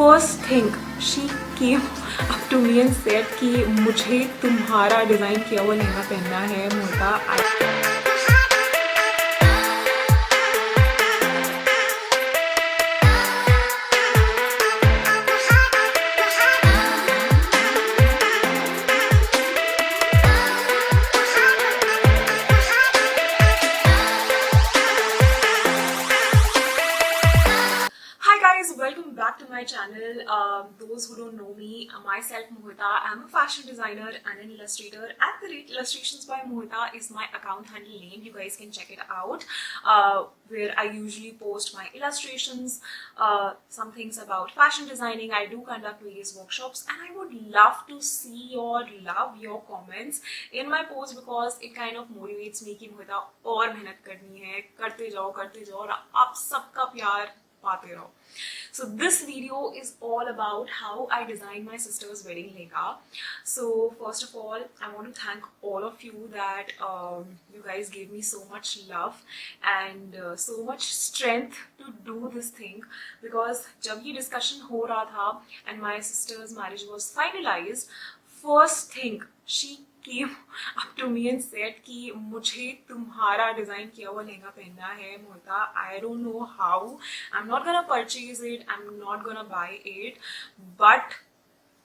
first thing she came up to me and said कि मुझे तुम्हारा डिज़ाइन किया हुआ लहंगा पहनना है मोहिता. Welcome back to my channel. Those who don't know me, myself Mohita, I'm a fashion designer and an illustrator. @illustrations by Mohita is my account handle name. You guys can check it out, where I usually post my illustrations, some things about fashion designing. I do conduct various workshops, and I would love to see your comments in my post because it kind of motivates me कि Mohita और मेहनत करनी है, करते जाओ और आप सबका प्यार पाते रहो. So this video is all about how I designed my sister's wedding lehenga. So first of all, I want to thank all of you that you guys gave me so much love and so much strength to do this thing, because जब ये discussion हो रहा था and my sister's marriage was finalized, first thing she came up to me and said कि मुझे तुम्हारा design किया हुआ लहंगा पहनना है मोहिता. I don't know how. I'm not gonna purchase it. I'm not gonna buy it. But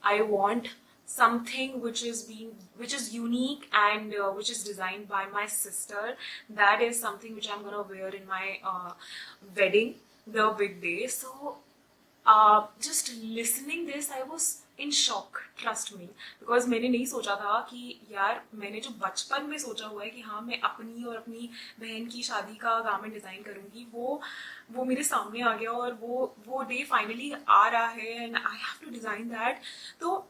I want something which is unique and which is designed by my sister. That is something which I'm gonna wear in my wedding, the big day. So just listening this, I was in shock, trust me, because मैंने नहीं सोचा था कि यार, मैंने जो बचपन में सोचा हुआ है कि हाँ मैं अपनी और अपनी बहन की शादी का गारमेंट डिज़ाइन करूँगी, वो मेरे सामने आ गया और वो डे फाइनली आ रहा है and I have to design that. तो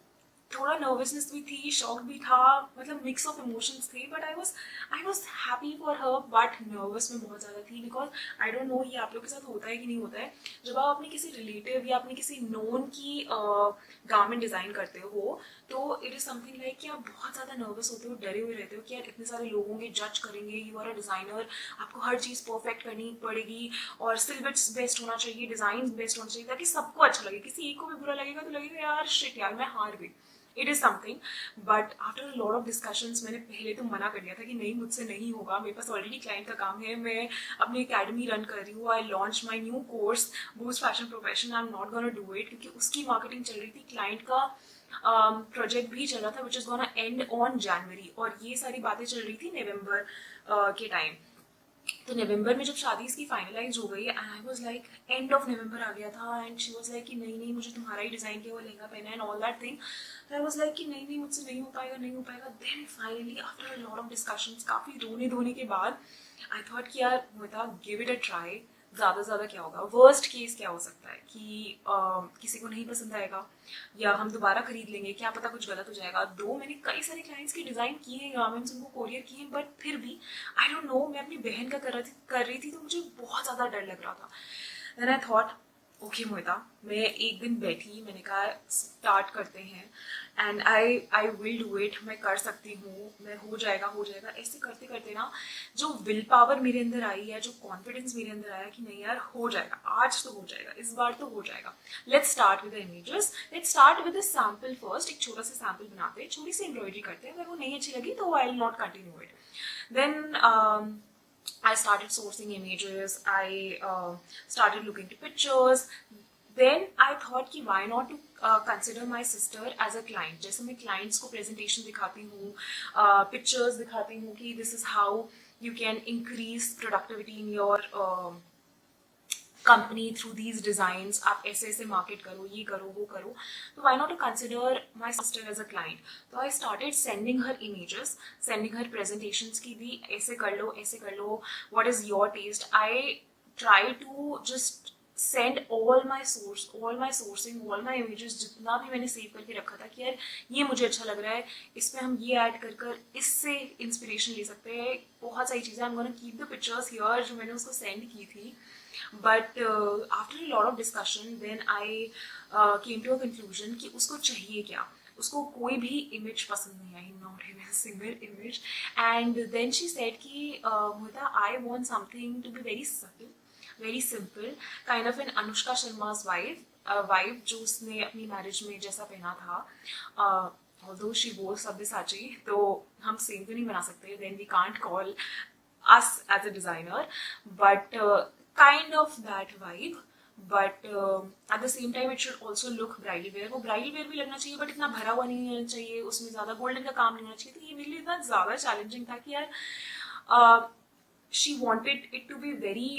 थोड़ा नर्वसनेस भी थी, शॉक भी था, मतलब मिक्स ऑफ इमोशंस थे. But I was happy for her, but nervous में बहुत ज़्यादा थी बिकॉज आई डोंट नो ये आप लोग के साथ होता है कि नहीं होता है. जब आप अपने किसी रिलेटिव या अपने किसी नोन की गारमेंट डिज़ाइन करते हो तो इट इज़ समथिंग लाइक कि आप बहुत ज़्यादा नर्वस होते हो, डरे हुए रहते हो कि यार इतने सारे लोग होंगे, जज करेंगे, यू आर अ डिज़ाइनर, आपको हर चीज़ परफेक्ट करनी पड़ेगी और सिल्वेट्स बेस्ट होना चाहिए, डिज़ाइन बेस्ट होना चाहिए ताकि सबको अच्छा लगे. किसी एक को भी बुरा लगेगा तो लगेगा यार शिट यार मैं हार गई. It is something, but after a lot of discussions मैंने पहले तो मना कर दिया था कि नहीं, मुझसे नहीं होगा, मेरे पास ऑलरेडी क्लाइंट का काम है, मैं अपनी अकेडमी रन कर रही हूँ. I launch my new course boost fashion profession. I am not gonna do it क्योंकि उसकी मार्केटिंग चल रही थी, क्लाइंट का प्रोजेक्ट भी चल रहा था which is gonna and on January, और ये सारी बातें चल रही थी नवंबर के टाइम. तो नवंबर में जब शादी इसकी फाइनलाइज हो गई and I was like, end of November आ गया था एंड शी वाज लाइक कि नहीं मुझे तुम्हारा ही डिज़ाइन किया हुआ लहंगा पहना है and all that thing. I was like कि नहीं मुझसे नहीं हो पाएगा. Then finally after a lot of discussions, काफ़ी रोने धोने के बाद, आई थॉट कि यार Mohita give it a try. ज़्यादा से ज़्यादा क्या होगा, वर्स्ट केस क्या हो सकता है कि किसी को नहीं पसंद आएगा या हम दोबारा खरीद लेंगे, क्या पता कुछ गलत हो जाएगा. दो मैंने कई सारे क्लाइंट्स के डिज़ाइन किए हैं, गारमेंट्स उनको कोरियर किए हैं, बट फिर भी आई डोंट नो, मैं अपनी बहन का कर रही थी तो मुझे बहुत ज़्यादा डर लग रहा था. देन आई थॉट ओके मोहिता, मैं एक दिन बैठी, मैंने कहा स्टार्ट करते हैं and I will do it. मैं कर सकती हूँ, मैं हो जाएगा. ऐसे करते करते ना जो विल पावर मेरे अंदर आई है, जो कॉन्फिडेंस मेरे अंदर आया कि नहीं यार हो जाएगा, आज तो हो जाएगा, इस बार तो हो जाएगा. Let's start with the images. Let's start with the sample first. एक छोटा सा सैम्पल बनाते हैं, छोटी सी एम्ब्रॉयडरी करते हैं. अगर वो नहीं अच्छी लगी तो I will not continue it. Then I started sourcing images, I started looking to pictures. Then I thought कि why not to consider my sister as a client. जैसे मैं clients को presentation दिखाती हूँ, pictures दिखाती हूँ कि this is how you can increase productivity in your company through these designs. आप ऐसे ऐसे मार्केट करो, ये करो, वो करो. तो why not to consider my sister as a client. तो I started sending her images, sending her presentations की भी, ऐसे कर लो, what is your taste. I try to just send all my sourcing, all my images, जितना भी मैंने save करके रखा था कि यार ये मुझे अच्छा लग रहा है, इसमें हम ये ऐड कर इससे इंस्पिरेशन ले सकते हैं. बहुत सारी चीज़ें, I am gonna keep the pictures here जो मैंने उसको सेंड की थी. But after a lot of discussion, then I came to a conclusion कि उसको चाहिए क्या. उसको कोई भी इमेज पसंद नहीं आई, not even a single image. And then she said कि Mohita, I want something to be very subtle, very simple, kind of an Anushka Sharma's wife. Wife जो उसने अपनी मैरिज में जैसा पहना था, although she wore Sabyasachi, तो हम सेम तो नहीं बना सकते, then we can't call us as a designer, but kind of that vibe. But at the same time it should also look bridal wear. वो bridal wear भी लगना चाहिए but इतना भरा हुआ नहीं होना चाहिए, उसमें ज़्यादा गोल्डन का काम नहीं होना चाहिए. तो ये मेरे लिए इतना ज़्यादा चैलेंजिंग था कि यार she wanted it to be very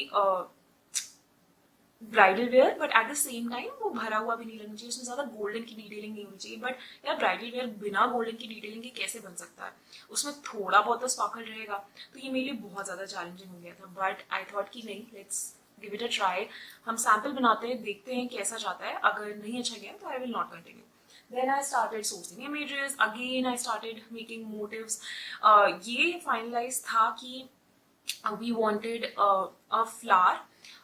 bridal where, but at the same time वो भरा हुआ भी नहीं लगना चाहिए, उसमें ज्यादा गोल्डन की डिटेलिंग नहीं होनी चाहिए. बट यार ब्राइडल वेयर बिना गोल्डन की डिटेलिंग के कैसे बन सकता है, उसमें थोड़ा बहुत तो स्पार्कल रहेगा. तो ये मेरे लिए बहुत ज्यादा चैलेंजिंग हो गया था. बट आई थॉट कि नहीं, let's give it a try. हम सैम्पल बनाते हैं, देखते हैं कैसा जाता है. अगर नहीं अच्छा गया तो I will not continue. Then I started sourcing images. Again, I started making motives. ये finalize था कि we wanted a flower.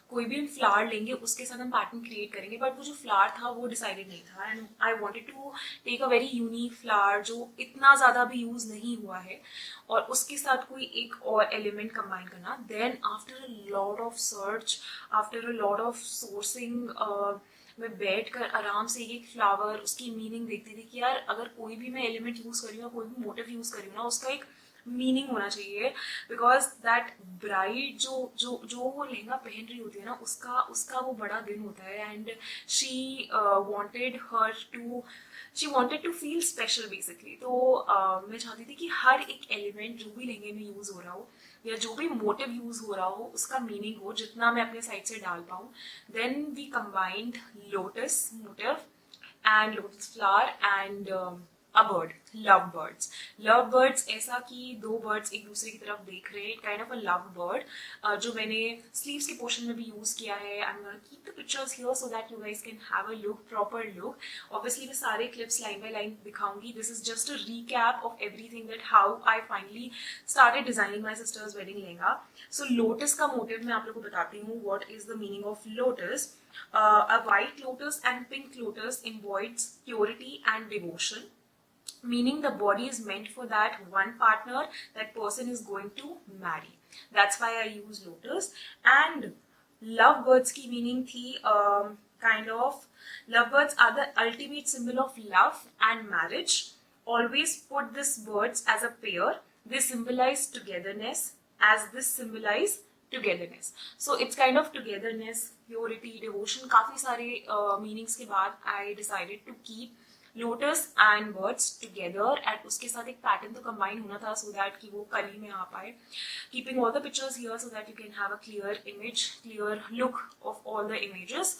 कोई भी हम फ्लावर लेंगे उसके साथ हम पैटर्न क्रिएट करेंगे, बट वो जो फ्लावर था वो डिसाइडेड नहीं था. And I wanted to take a very unique flower जो इतना ज़्यादा भी यूज नहीं हुआ है, और उसके साथ कोई एक और एलिमेंट कंबाइन करना. Then after a lot of search, after a lot of sourcing, मैं बैठ कर आराम से एक फ्लावर उसकी मीनिंग देखती थी कि यार अगर कोई भी मैं एलिमेंट यूज कर रही हूँ, कोई भी मोटिव यूज कर रही हूँ ना, उसका एक मीनिंग होना चाहिए. बिकॉज दैट ब्राइड जो जो जो वो लहंगा पहन रही होती है ना, उसका उसका वो बड़ा दिन होता है. And she wanted to feel special basically. तो मैं चाहती थी कि हर एक एलिमेंट जो भी लहंगे में यूज हो रहा हो या जो भी मोटिव यूज हो रहा हो उसका मीनिंग हो, जितना मैं अपने साइड से डाल पाऊँ. Then we combined lotus motif and lotus flower and a bird, love birds. Love birds ऐसा कि दो birds एक दूसरे की तरफ देख रहे हैं, kind of a love bird, जो मैंने sleeves के portion में भी use किया है. I'm gonna keep the pictures here so that you guys can have a look, proper look. Obviously मैं सारे clips line by line दिखाऊंगी. This is just a recap of everything that how I finally started designing my sister's wedding lehenga. So lotus का motive मैं आप लोगों को बताती हूँ. What is the meaning of lotus? A white lotus and pink lotus embodies purity and devotion, meaning the body is meant for that one partner that person is going to marry. That's why I use lotus. And lovebirds की meaning थी kind of, lovebirds are the ultimate symbol of love and marriage. Always put these birds as a pair. They symbolize togetherness, as this symbolize togetherness. So it's kind of togetherness, purity, devotion. काफी सारे meanings के बाद I decided to keep lotus and birds together, and उसके साथ एक pattern तो combine होना था so that कि वो कली में आ पाए. Keeping all the pictures here so that you can have a clear image, clear look of all the images.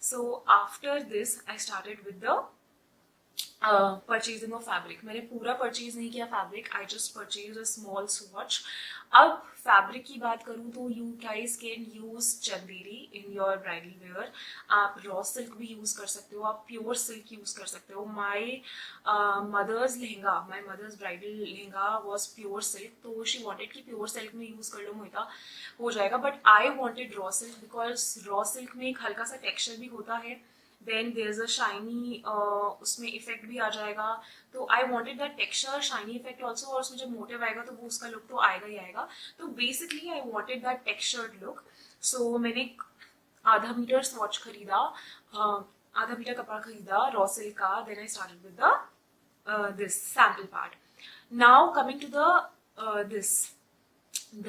So after this I started with the purchasing of fabric. मैंने पूरा purchase नहीं किया fabric, I just purchase a small swatch. अब fabric की बात करूँ तो you guys can use Chanderi in your bridal where. आप रॉ सिल्क भी यूज कर सकते हो, आप प्योर सिल्क यूज कर सकते हो. My mother's lehenga, my mother's bridal lehenga was pure silk, तो शी वॉन्टेड कि प्योर सिल्क में यूज कर लो मोहिता, हो जाएगा. But I wanted raw silk because raw silk में एक हल्का सा टेक्सचर भी होता है. Then there is a shiny, उसमें इफेक्ट भी आ जाएगा. तो I wanted that texture, shiny effect also, और उसमें जब मोटिव आएगा तो वो उसका लुक तो आएगा ही आएगा. तो basically I wanted that textured look. So मैंने आधा मीटर स्वॉच खरीदा, आधा मीटर कपड़ा खरीदा रॉ सिल्क का. Then I started with the this sample part. Now coming to the this the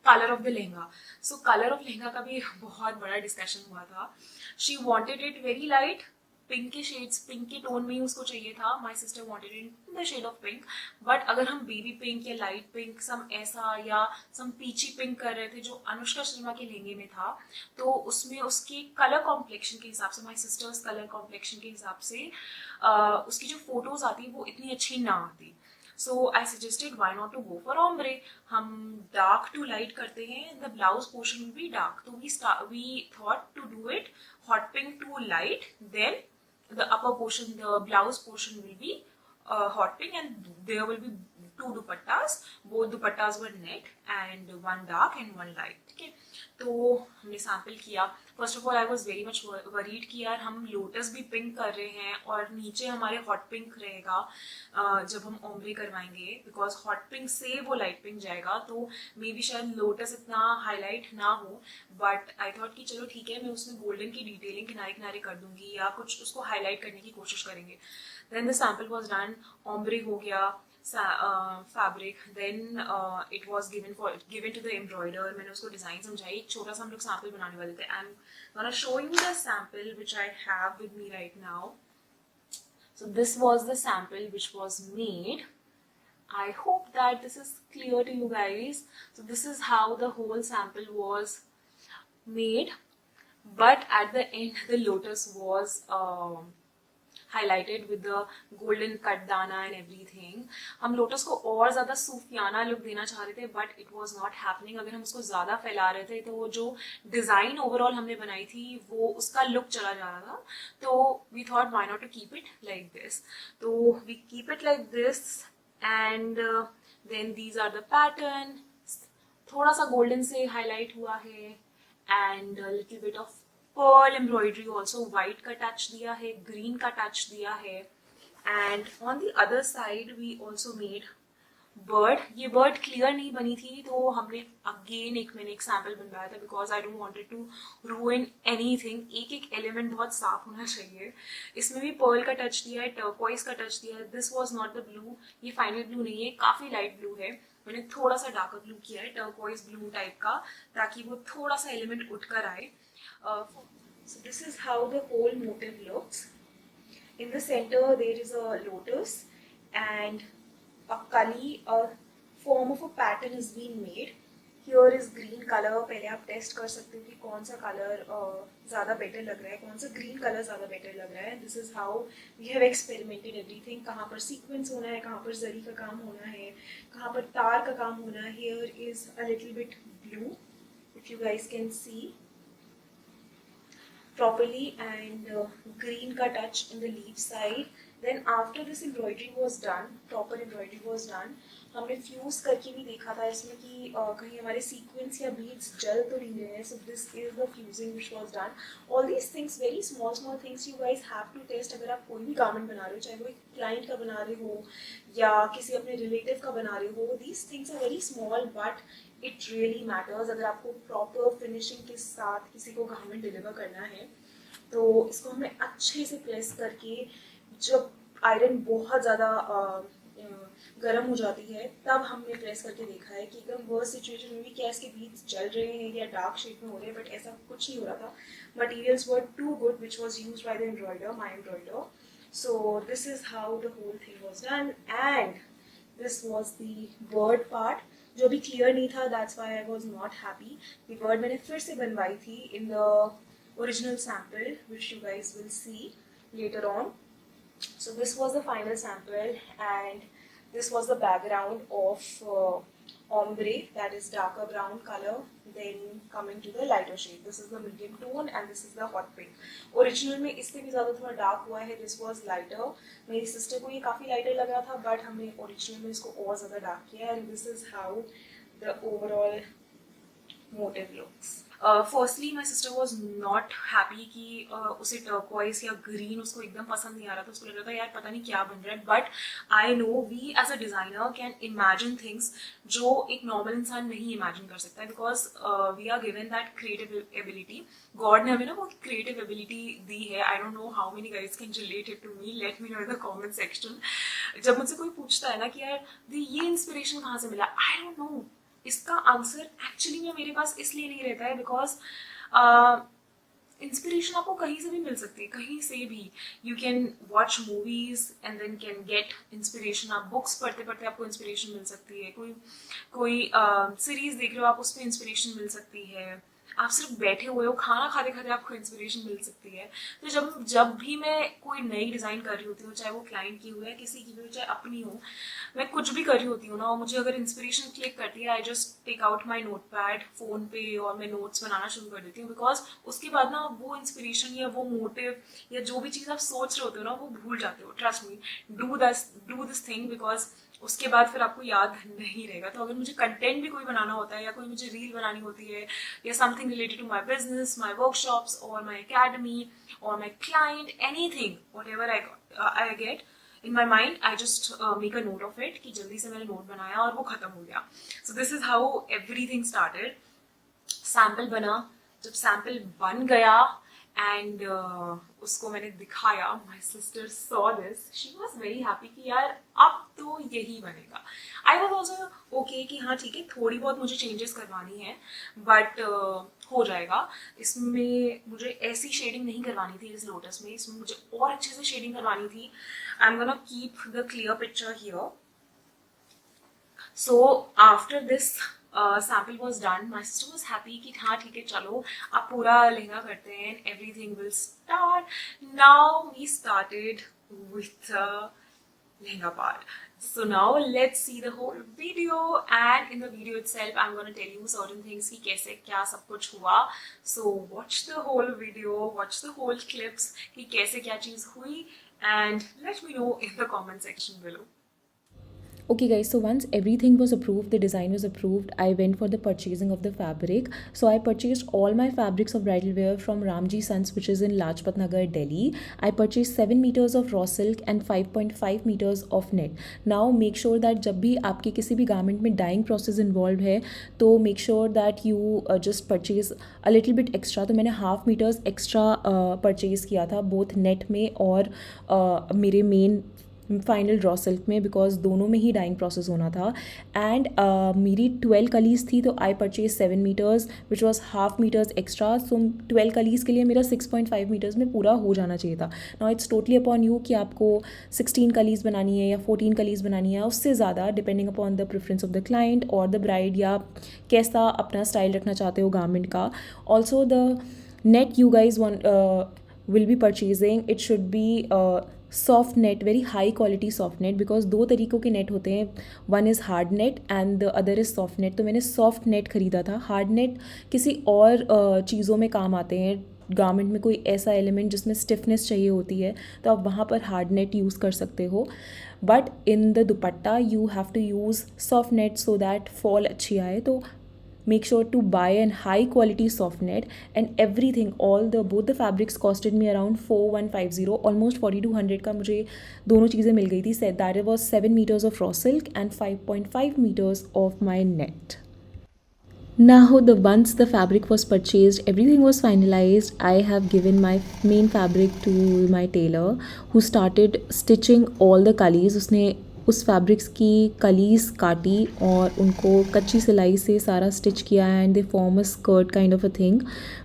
colour of the lehenga. So colour of lehenga का भी बहुत बड़ा डिस्कशन हुआ था. She wanted it very light, pink के शेड्स, पिंक के tone में ही उसको चाहिए था. My sister wanted in the shade of pink. But अगर हम बेबी पिंक या लाइट पिंक, सम ऐसा या सम पीची पिंक कर रहे थे जो अनुष्का शर्मा के लहंगे में था, तो उसमें उसके कलर कॉम्प्लेक्शन के हिसाब से, माई सिस्टर्स कलर कॉम्प्लेक्शन के हिसाब से उसकी जो फोटोज आती वो इतनी अच्छी ना आती. So I suggested why not to go for ombre. हम dark to light करते हैं, the blouse portion will be dark. So we thought to do it hot pink to light, then the upper portion, the blouse portion will be hot pink, and there will be 2 dupattas. Both dupattas were net and one dark and one light. ठीक है, तो हमने sample किया. First of all I was very much worried कि यार हम lotus भी pink कर रहे हैं और नीचे हमारे हॉट पिंक रहेगा जब हम ओम्ब्रे करवाएंगे, बिकॉज हॉट पिंक से वो लाइट पिंक जाएगा, तो मे बी शायद लोटस इतना हाईलाइट ना हो. बट आई थॉट कि चलो ठीक है, मैं उसमें गोल्डन की डिटेलिंग किनारे किनारे कर दूंगी या कुछ उसको हाईलाइट करने की कोशिश करेंगे. Then the sample was done, ombre हो गया, fabric, then it was given to the embroider. मैंने उसको डिजाइन समझाई. एक छोटा सा हम लोग सैम्पल बनाने वाले थे. I'm gonna show you the sample which I have with me right now. So this was the sample which was made. I hope that this is clear to you guys. So this is how the whole sample was made, but at the end the lotus was highlighted with the golden cut dana and everything. हम lotus को और ज़्यादा सूफियाना look देना चाह रहे थे, but it was not happening. अगर हम उसको ज़्यादा फैला रहे थे तो वो जो डिज़ाइन ओवरऑल हमने बनाई थी वो उसका लुक चला जा रहा था. तो we thought why not to keep it like this. तो we keep it like this and then these are the pattern. थोड़ा सा गोल्डन से हाईलाइट हुआ है and little bit of pearl embroidery also. White का टच दिया है, green का टच दिया है. And on the other side we also made bird. ये बर्ड क्लियर नहीं बनी थी, तो हमने अगेन मैंने एक सैम्पल बनवाया था, because I don't wanted to ruin anything. एक एक एलिमेंट बहुत साफ होना चाहिए. इसमें भी पर्ल का टच दिया है, टर्कोइज का टच दिया है. This was not the blue, ये फाइनल ब्लू नहीं है, काफी लाइट ब्लू है. मैंने थोड़ा सा डार्कर ब्लू किया है, टर्कोइज ब्लू टाइप का, ताकि वो थोड़ा सा एलिमेंट उठकर आए. So this is how the whole motif looks. In the center there is a lotus and a kali, a form of a pattern is being made. Here is green color. पहले आप test कर सकते हो कि कौन सा colour ज़्यादा better लग रहा है, कौन सा ग्रीन कलर ज़्यादा बेटर लग रहा है. This is how we have experimented everything. कहाँ पर सीक्वेंस होना है, कहाँ पर जरी का काम होना है, कहाँ पर तार का काम होना है. Here is a little bit blue, if you guys can see properly, and green ka touch in the leaf side. Then after this embroidery was done, proper embroidery was done, हमने फ्यूज करके भी देखा था इसमें कि कहीं हमारे sequence या बीड्स जल तो नहीं रहे हैं. So this is the fusing which was done. All these things, very small small things you guys have to test. अगर आप कोई भी गारमेंट बना रहे हो, चाहे वो एक क्लाइंट का बना रहे हो या किसी अपने रिलेटिव का बना रहे हो, these things are very small but it really matters. अगर आपको प्रॉपर फिनिशिंग के साथ किसी को गारमेंट डिलीवर करना है, तो इसको हमने अच्छे से प्रेस करके, जब आयरन बहुत ज़्यादा गर्म हो जाती है तब हमने प्रेस करके देखा है कि एकदम वर्स्ट सिचुएशन में भी क्या इसके बीच जल रहे हैं या डार्क शेड में हो रहे हैं, बट ऐसा कुछ नहीं हो रहा था. Materials were too good which was use by the embroider, my embroider. So this is how the whole thing was done and this was the bird part. जो भी क्लियर नहीं था, that's why I was not happy. The bird मैंने फिर से बनवाई थी in the original sample, which you guys will see later on. So this was the final sample and this was the background of ombre, that is darker brown color, then coming to the lighter shade. This is the medium tone and this is the hot pink. Original में इससे भी ज़्यादा थोड़ा dark हुआ है. This was lighter. मेरी sister को ये काफ़ी lighter लग रहा था, but हमने original में इसको और ज़्यादा dark किया and this is how the overall motif looks. Firstly my sister was not happy कि उसे टर्कोइज या ग्रीन उसको एकदम पसंद नहीं आ रहा था. उसको लग रहा था यार पता नहीं क्या बन रहा है. But I know we as a designer can imagine things जो एक नॉर्मल इंसान नहीं इमेजिन कर सकता है, because we are given that creative ability. God ने हमें ना वो क्रिएटिव एबिलिटी दी है. I don't know how many guys can relate it to me. Let me know in the comment section. जब मुझसे कोई पूछता है ना कि यार ये इंस्पिरेशन कहाँ से मिला, आई डोंट नो. इसका आंसर एक्चुअली में मेरे पास इसलिए नहीं रहता है बिकॉज इंस्पिरेशन आपको कहीं से भी मिल सकती है, कहीं से भी. You can watch movies and then can get inspiration. आप बुक्स पढ़ते पढ़ते आपको इंस्पिरेशन मिल सकती है. कोई सीरीज देख रहे हो, आप उस पर इंस्पिरेशन मिल सकती है. आप सिर्फ बैठे हुए हो, खाना खाते खाते आपको इंस्पिरेशन मिल सकती है. तो जब भी मैं कोई नई डिज़ाइन कर रही होती हूँ, चाहे वो क्लाइंट की हो या किसी की भी हो, चाहे अपनी हो, मैं कुछ भी कर रही होती हूँ ना, और मुझे अगर इंस्पिरेशन क्लिक करती है, I just take out my notepad phone पे और मैं नोट्स बनाना शुरू कर देती हूँ. बिकॉज उसके बाद ना वो इंस्पिरेशन या वो मोटिव या जो भी चीज़ आप सोच रहे होते हो ना, वो भूल जाते हो. Trust me, do this thing because उसके बाद फिर आपको याद नहीं रहेगा। तो अगर मुझे कंटेंट भी कोई बनाना होता है या कोई मुझे रील बनानी होती है या something related to my business, my workshops और माई अकेडमी और my client, anything whatever I get in my mind, I just make a note of it कि जल्दी से मैंने नोट बनाया और वो खत्म हो गया। सो this is how everything started. Sample बना, जब सैम्पल बन गया एंड उसको मैंने दिखाया, my sister saw this, she was very happy कि यार अब तो यही बनेगा। आई वॉज ऑल्सो ओके कि हाँ ठीक है, थोड़ी बहुत मुझे चेंजेस करवानी है बट हो जाएगा। इसमें मुझे ऐसी शेडिंग नहीं करवानी थी इस लोटस में, इसमें मुझे और अच्छे से शेडिंग करवानी थी। I am gonna keep the clear picture here. So after this sample was done, my sister was happy कि हाँ ठीक है चलो अब पूरा लहंगा करते हैं, everything will start. Now we started with the lehenga part. So now let's see the whole video, and in the video itself I'm going to tell you certain things कि कैसे क्या सब कुछ हुआ. So watch the whole video, watch the whole clips कि कैसे क्या चीज़ हुई, and let me know in the comment section below. Okay guys, so once everything was approved, the design was approved, I went for the purchasing of the fabric. So I purchased all my fabrics of bridal wear from Ramji Sons, which is in Lajpat Nagar, Delhi. I purchased 7 meters of raw silk and 5.5 meters of net. Now make sure that जब भी आपके किसी भी garment में dyeing process involved है, तो make sure that you just purchase a little bit extra. तो मैंने half meters extra purchase किया था both net में और मेरे main फाइनल ड्रॉ सिल्क में, बिकॉज दोनों में ही डाइंग प्रोसेस होना था. एंड मेरी 12 कलीज थी, तो I purchase 7 metres which was half metres extra. So 12 कलीज के लिए मेरा 6.5 मीटर्स में पूरा हो जाना चाहिए था. Now it's totally upon you कि आपको 16 कलीज बनानी है या 14 कलीज बनानी है, उससे ज़्यादा depending upon the preference of the client और द ब्राइड, या कैसा अपना स्टाइल रखना चाहते हो गारमेंट का. Also the net you guys will be purchasing, it should be soft net, very high quality soft net, because दो तरीक़ों के नेट होते हैं, one is hard net and the other is soft net. तो मैंने soft net ख़रीदा था. Hard net किसी और चीज़ों में काम आते हैं, गारमेंट में कोई ऐसा एलिमेंट जिसमें स्टिफनेस चाहिए होती है, तो आप वहाँ पर हार्ड नेट यूज़ कर सकते हो. But in the dupatta you have to use soft net so that fall अच्छी आए. तो make sure to buy an high quality soft net, and everything, both the fabrics costed me around 4150, almost 4200 का मुझे दोनों चीज़ें मिल गई थी. That was 7 meters of raw silk and 5.5 meters of my net. Now once the fabric was purchased, everything was finalized, I have given my main fabric to my tailor, who started stitching all the कलीज. उसने उस fabrics की कलीज काटी और उनको कच्ची सिलाई से सारा स्टिच किया, and they form a skirt kind of a thing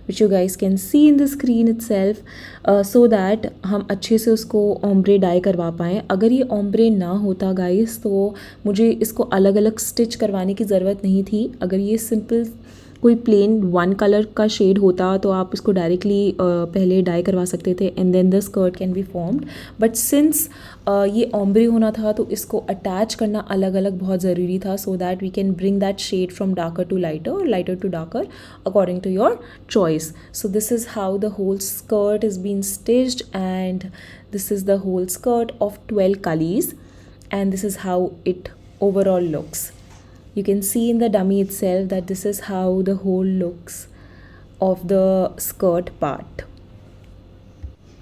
which you guys can see in the screen itself, so that हम अच्छे से उसको ओम्ब्रे डाई करवा पाएँ. अगर ये ओम्ब्रे ना होता गाइज, तो मुझे इसको अलग अलग स्टिच करवाने की ज़रूरत नहीं थी. अगर ये सिंपल कोई प्लेन वन कलर का शेड होता तो आप उसको डायरेक्टली पहले डाई करवा सकते थे, and then the skirt can be formed. But since ये ओम्ब्रे होना था, तो इसको अटैच करना अलग अलग बहुत ज़रूरी था, so that we can bring that shade from darker to lighter, lighter to darker, according to your choice. So this is how the whole skirt is been stitched, and this is the whole skirt of 12 कलीज, and this is how it overall looks. You can see in the dummy itself that this is how the whole looks of the skirt part.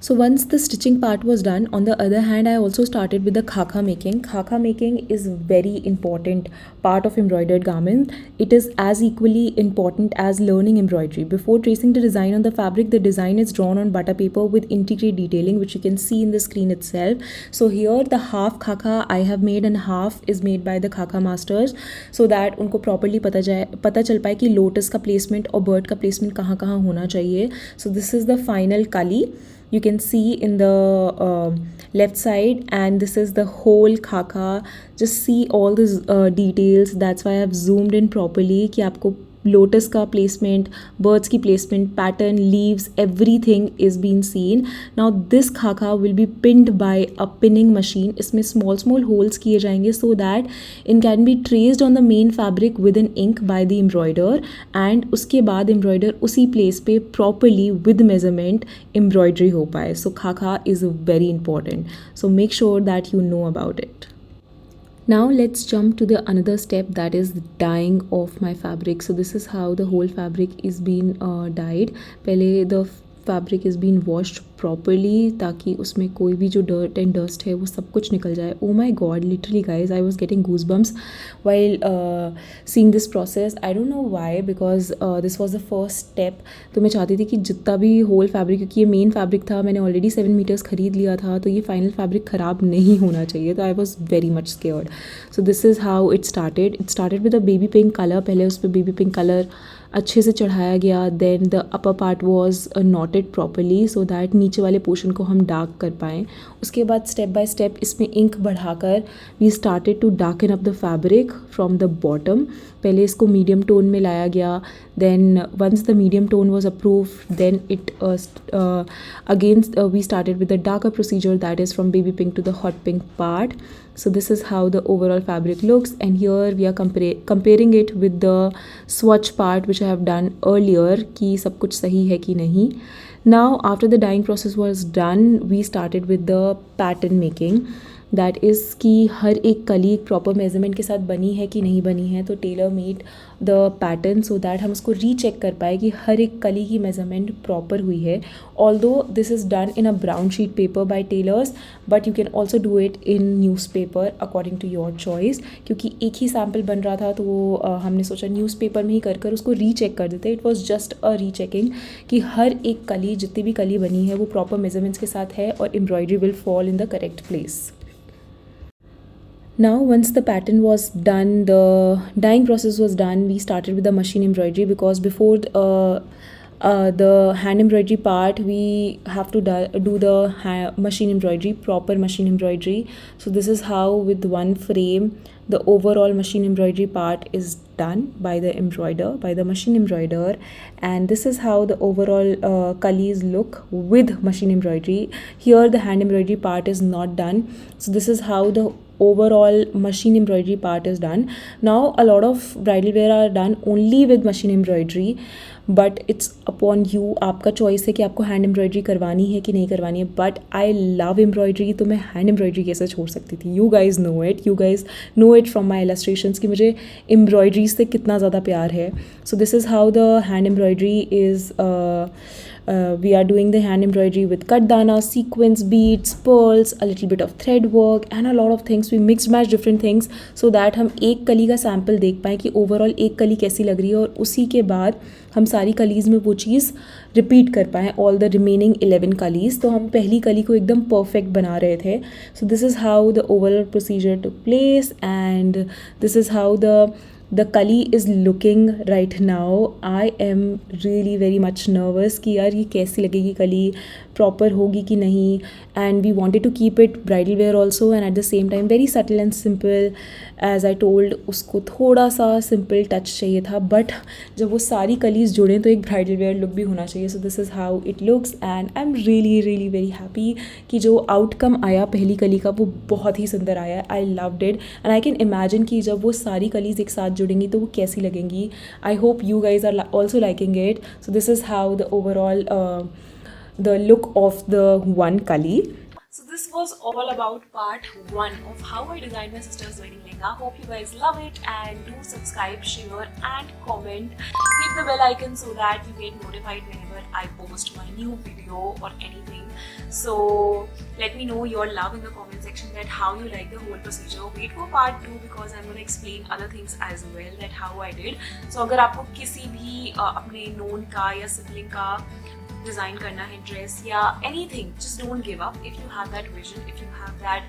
So once the stitching part was done, on the other hand, I also started with the khakha making. Khakha making is very important part of embroidered garment. It is as equally important as learning embroidery. Before tracing the design on the fabric, the design is drawn on butter paper with intricate detailing, which you can see in the screen itself. So here the half khakha I have made and half is made by the khakha masters, so that उनको properly पता चल पाए कि lotus का placement और bird का placement कहाँ कहाँ होना चाहिए. So this is the final kali. You can see in the left side, and this is the whole khakha. Just see all these details. That's why I've zoomed in properly कि आपको lotus का placement, birds की placement, pattern, leaves, everything is been seen. Now this खाका will be pinned by a pinning machine. इसमें small small holes किए जाएंगे, so that in can be traced on the main fabric with in ink by the embroider, and उसके बाद embroider उसी place पे properly with measurement embroidery हो पाए. सो खाका is very important, so make sure that you know about it. Now let's jump to the another step, that is the dyeing of my fabric. So this is how the whole fabric is being dyed. पहले the fabric is being washed properly ताकि उसमें कोई भी जो dirt and dust है वो सब कुछ निकल जाए. Oh my god, literally guys, I was getting goosebumps while seeing this process. I don't know why, because this was the first step. तो मैं चाहती थी कि जितना भी whole fabric, क्योंकि ये मेन फैब्रिक था, मैंने ऑलरेडी 7 मीटर्स ख़रीद लिया था, तो ये फाइनल फैब्रिक ख़राब नहीं होना चाहिए. तो I was very much scared. So this is how it started with a baby pink colour. पहले उस पर बेबी पिंक कलर अच्छे से चढ़ाया गया. Then the upper part was knotted properly so that नीचे वाले पोर्शन को हम डार्क कर पाएँ. उसके बाद स्टेप बाय स्टेप इसमें इंक बढ़ाकर we started to darken up the fabric from the bottom. पहले इसको मीडियम टोन में लाया गया. Then once the medium tone was approve, then it again we started with the darker procedure, that is from baby pink to the hot pink part. So this is how the overall fabric looks, and here we are comparing it with the swatch part which I have done earlier कि सब कुछ सही है कि नहीं. Now after the dyeing process was done, we started with the pattern making. That is कि हर एक कली एक प्रॉपर मेजरमेंट के साथ बनी है कि नहीं बनी है. तो tailor made the pattern so that हम उसको रीचेक कर पाए कि हर एक कली की मेजरमेंट प्रॉपर हुई है. Although this is done in a brown sheet paper by tailors, but you can also do it in newspaper according to your choice. क्योंकि एक ही सैम्पल बन रहा था, तो हमने सोचा न्यूज़पेपर में ही कर उसको रीचेक कर देते. It was just a rechecking कि हर एक कली, जितनी भी कली बनी है वो प्रॉपर मेजरमेंट्स के साथ है और embroidery will fall in the correct place. Now once the pattern was done, the dyeing process was done, we started with the machine embroidery, because before the hand embroidery part we have to do the machine embroidery, proper machine embroidery. So this is how with one frame the overall machine embroidery part is done by the machine embroider, and this is how the overall kalis look with machine embroidery. Here the hand embroidery part is not done, so this is how the overall machine embroidery part is done. Now a lot of bridal wear are done only with machine embroidery, but it's upon you. आपका choice है कि आपको hand embroidery करवानी है कि नहीं करवानी है. बट आई लव एम्ब्रॉयडरी, तो मैं हैंड एम्ब्रॉयडरी कैसे छोड़ सकती थी. You guys know it from my illustrations कि मुझे एम्ब्रॉयडरी से कितना ज़्यादा प्यार है. So this is how the hand embroidery is. We are doing the hand embroidery with cut dana, sequins, beads, pearls, a little bit of thread work and a lot of things. We mixed match different things so that हम एक कली का sample देख पाएँ कि overall एक कली कैसी लग रही है, और उसी के बाद हम सारी कलीज़ में वो चीज़ रिपीट कर पाएँ, ऑल द रिमेनिंग 11 कलीज़. तो हम पहली कली को एकदम परफेक्ट बना रहे थे. सो this is how the overall procedure took place, and this is how the kali is looking right now. I am really very much nervous कि यार ये कैसी लगेगी कली, प्रॉपर होगी कि नहीं. And we wanted to keep it bridal wear also, and at the same time very subtle and simple. As I told, उसको थोड़ा सा सिंपल टच चाहिए था, बट जब वो सारी कलीज जुड़ें तो एक ब्राइडल वेयर लुक भी होना चाहिए. सो this is how it looks, and I am really really very happy कि जो आउटकम आया पहली कली का वो बहुत ही सुंदर आया. I loved it, and I can imagine कि जब वो सारी कलीज एक साथ जुड़ेंगी तो वो कैसी लगेंगी. I hope you guys are also liking it. So this is how the overall the look of the one kali. So this was all about part 1 of how I designed my sister's wedding lehenga. Hope you guys love it, and do subscribe, share and comment. Hit the bell icon so that you get notified whenever I post my new video or anything. So let me know your love in the comment section, that how you like the whole procedure. Wait for part 2 because I'm going to explain other things as well, that how I did. So अगर आपको किसी भी अपने known का या sibling का design करना है ड्रेस या anything, just don't give up. If you have that vision, if you have that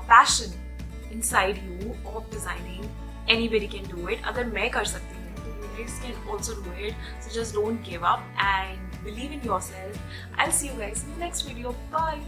passion inside you of designing, anybody can do it. अगर मैं कर सकती हूँ तो you guys can also do it. So just don't give up and believe in yourself. I will see you guys in the next video. Bye.